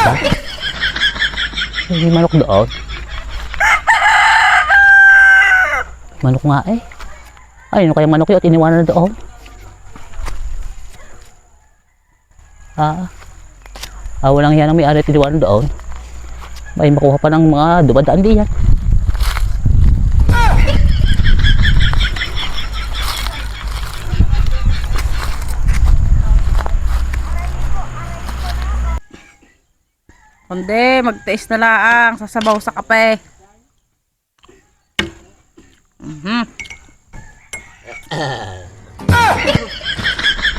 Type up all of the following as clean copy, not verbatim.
ba? May manok doon. Manok nga eh. Ay, ano kaya manok yun at iniwanan na doon? Walang yan ang may-ari at iniwanan doon. May makuha pa ng mga dumadaan diyan. Kundi, magtiis na laang, sasabaw sa kape.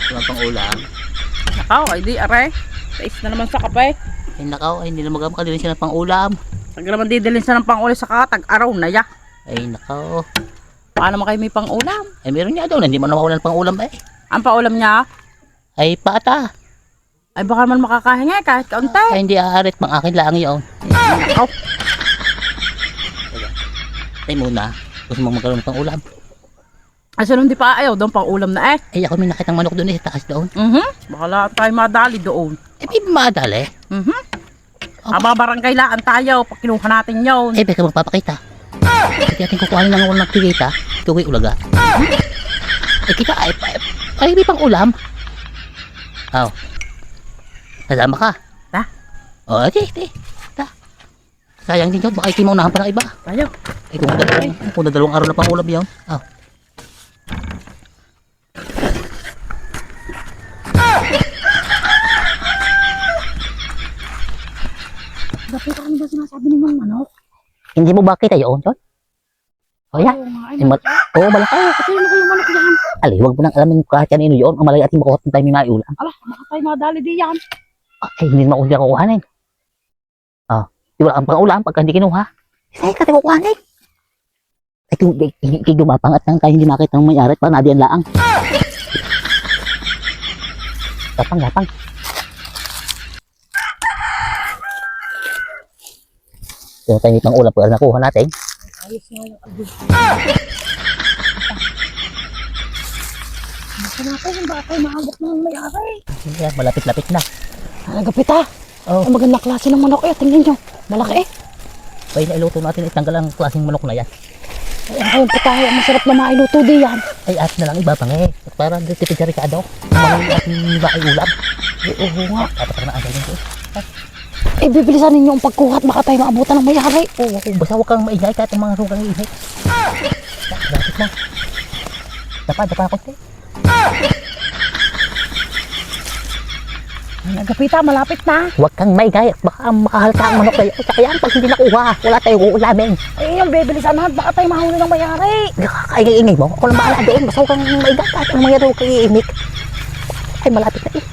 Wala pang ulam. Nakaw, ay di, are. Tiis na naman sa kape. Ay nakaw, ay hindi na magkakadilin siya ng pang ulam. Pag naman didilin sa ng pang-uli sa katag, araw na ya. Ay nakaw. Paano mo kayo may pang-ulam? Ay meron niya doon, hindi mo nawawalan ng pang ulam eh. Ang pa-ulam niya, Ay pata. ay baka naman makakahinga kahit kaunti. Ay hindi aarit, pang akin lang yun. Nakaw. Ay muna, gusto mong magkaroon ng pang ulam. Ay, sino hindi pa ayaw doon pang-ulam na eh. Ay ako may nakitang manok doon eh, takas doon. Baka lahat tayo madali doon. Eh may madali. Ababarangay laan tayo pag kinuha natin yun. Eh baka magpapakita. Kasi ating kukuhanin lang ako ng tigita. Tuwi ulaga. Eh kita ay may pang ulam. Aw. Kasama ka. Ta? O, di. Ta. Sayang din yun, baka ikimaunahan pa ng iba. Tayo. Eh kung dalawang araw na pang ulam yun. Aw. Dapat ano ba sinasabi ng mga manok? Hindi mo ba kita yun, John? O yan. Oo, malaki. Kasi ano kayo manok yan? Ali, huwag mo nang alamin kahit kanino yun. Ang malaki ating makuha ng tayo may ulam. Ala, baka tayo madali di yan. Ay, hindi naman ako siya kukuhanin. Di wala kang pang ulam pagka hindi kinuha. Sa'yo ka tayo kukuhanin. Ay, kung gumapang at nang tayo hindi makita ng may-ari, parang nadiyan laang. Gapang. Kung tayo may pang ulam pagka nakuha natin. Ayos nga yung agos. Baka natin, baka tayo mahanggap ng may-ari. Yan, malapit-lapit na. Nagapit ah. Oh. Ang magandang klase ng manok eh. Tingnan nyo. Malaki eh. Pwede na iluto natin, itanggal ang klaseng manok na yan. Ay, ang kayong putahe. Ang masarap na mailuto di yan. Ay, at na lang iba pang eh. Para tipid sa Ricardo. Mga ating iba ay ulam. Oo nga. At parang naangal din ko. Eh, bibilisan ninyo ang pagkuhat. Baka tayo maabutan ng may-ari. Oo, basta huwag kang maingay kahit ang mga rukang iinit. Lapit na. Dapa konti. Nagapita, malapit na. Huwag kang maingay at baka makahalka ang manok kayo. Tsaka yan, pag hindi nakuha, wala tayong uulamin. Ay, yung bibilisan na. Baka tayo mahuli ng may-ari. Nakakaingay mo. Ako lang bahala doon. Basta huwag kang maingay kahit ang mga rukang iinit. Ay, malapit na eh.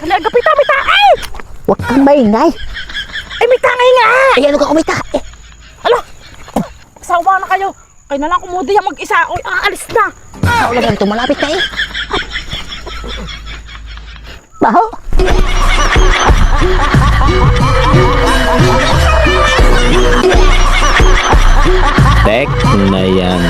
Nagapita, may tae! Huwag kang maingay. Ay, may tangay nga! Ay, ano ka kumita? Eh, Alo! Sawa na kayo. Kayo na lang kumudi yan mag-isa. Uy, aalis na. wala na ito. Malapit na eh. Baho. Tek na yan.